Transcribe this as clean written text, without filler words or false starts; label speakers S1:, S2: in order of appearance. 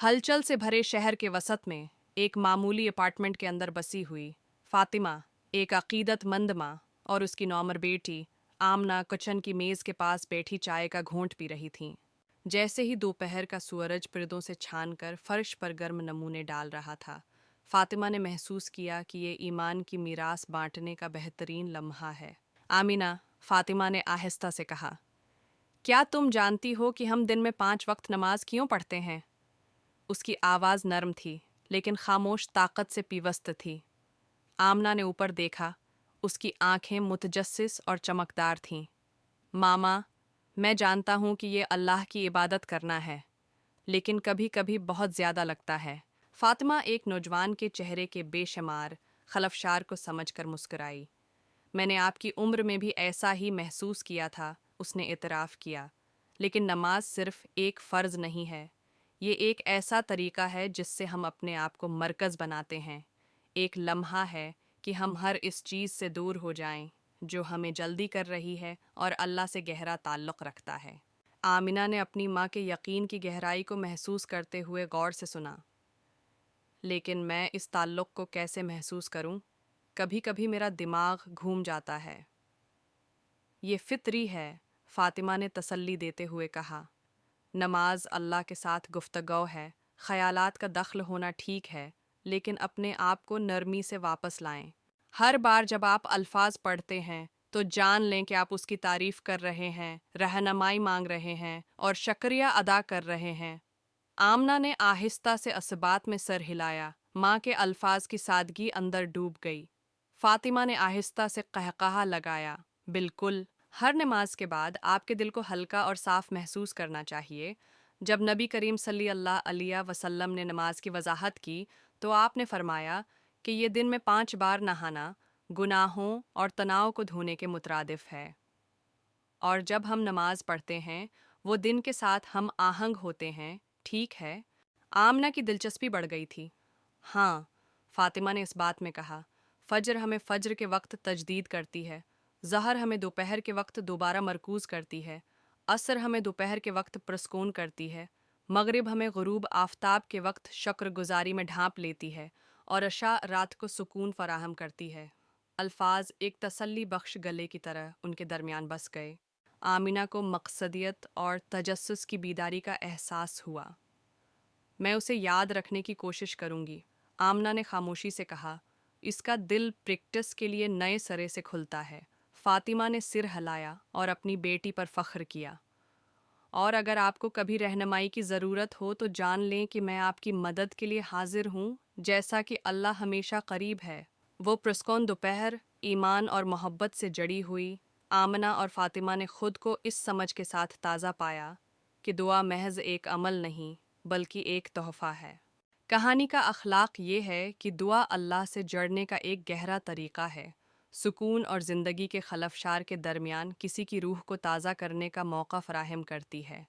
S1: हलचल से भरे शहर के वसत में एक मामूली अपार्टमेंट के अंदर बसी हुई फातिमा, एक अकीदतमंद माँ, और उसकी नौमर बेटी आमना किचन की मेज़ के पास बैठी चाय का घूंट पी रही थीं। जैसे ही दोपहर का सूरज पर्दों से छानकर फर्श पर गर्म नमूने डाल रहा था, फातिमा ने महसूस किया कि ये ईमान की मीरास बांटने का बेहतरीन लम्हा है। आमिना, फातिमा ने आहिस्ता से कहा, क्या तुम जानती हो कि हम दिन में 5 वक्त नमाज क्यों पढ़ते हैं? उसकी आवाज़ नरम थी, लेकिन खामोश ताकत से पीवस्त थी। आमना ने ऊपर देखा, उसकी आंखें मुतजस्सिस और चमकदार थीं। मामा, मैं जानता हूँ कि ये अल्लाह की इबादत करना है, लेकिन कभी कभी बहुत ज़्यादा लगता है। फातिमा एक नौजवान के चेहरे के बेशुमार खलफशार को समझकर मुस्कुराई। मैंने आपकी उम्र में भी ऐसा ही महसूस किया था, उसने इतराफ़ किया। लेकिन नमाज सिर्फ एक फ़र्ज़ नहीं है, ये एक ऐसा तरीक़ा है जिससे हम अपने आप को मरकज़ बनाते हैं। एक लम्हा है कि हम हर इस चीज़ से दूर हो जाएं जो हमें जल्दी कर रही है और अल्लाह से गहरा ताल्लुक़ रखता है। आमिना ने अपनी माँ के यकीन की गहराई को महसूस करते हुए गौर से सुना। लेकिन मैं इस ताल्लुक़ को कैसे महसूस करूं? कभी कभी मेरा दिमाग घूम जाता है। ये फितरी है, फातिमा ने तसल्ली देते हुए कहा। नमाज अल्लाह के साथ गुफ्तगू है, ख़यालात का दखल होना ठीक है, लेकिन अपने आप को नरमी से वापस लाएं। हर बार जब आप अल्फाज पढ़ते हैं तो जान लें कि आप उसकी तारीफ़ कर रहे हैं, रहनुमाई मांग रहे हैं और शुक्रिया अदा कर रहे हैं। आमना ने आहिस्ता से असबात में सर हिलाया। माँ के अल्फाज की सादगी अंदर डूब गई। फातिमा ने आहिस्ता से कहकहा लगाया, बिल्कुल, हर नमाज के बाद आपके दिल को हल्का और साफ महसूस करना चाहिए। जब नबी करीम सल्लल्लाहु अलैहि वसल्लम ने नमाज की वजाहत की तो आपने फरमाया कि ये दिन में 5 बार नहाना गुनाहों और तनाव को धोने के मुतरादिफ है। और जब हम नमाज पढ़ते हैं वो दिन के साथ हम आहंग होते हैं, ठीक है? आमना की दिलचस्पी बढ़ गई थी। हाँ, फातिमा ने इस बात में कहा, फ़ज्र हमें फ़ज्र के वक्त तजदीद करती है, ज़हर हमें दोपहर के वक्त दोबारा मरकूज़ करती है, असर हमें दोपहर के वक्त प्रस्कून करती है, मगरिब हमें गुरूब आफताब के वक्त शुक्रगुजारी में ढांप लेती है और अशा रात को सुकून फराहम करती है। अल्फाज एक तसल्ली बख्श गले की तरह उनके दरमियान बस गए। आमिना को मकसदियत और तजस्सुस की बीदारी का एहसास हुआ। मैं उसे याद रखने की कोशिश करूंगी, आमना ने खामोशी से कहा। इसका दिल प्रैक्टिस के लिए नए सिरे से खुलता है। फातिमा ने सिर हिलाया और अपनी बेटी पर फ़ख्र किया। और अगर आपको कभी रहनुमाई की ज़रूरत हो तो जान लें कि मैं आपकी मदद के लिए हाजिर हूँ, जैसा कि अल्लाह हमेशा करीब है। वो पुरस्कौन दोपहर ईमान और मोहब्बत से जड़ी हुई। आमना और फातिमा ने खुद को इस समझ के साथ ताज़ा पाया कि दुआ महज एक अमल नहीं बल्कि एक तोहफ़ा है। कहानी का अखलाक ये है कि दुआ अल्लाह से जड़ने का एक गहरा तरीक़ा है, सुकून और ज़िंदगी के खलफशार के दरमियान किसी की रूह को ताज़ा करने का मौका फ़राहम करती है।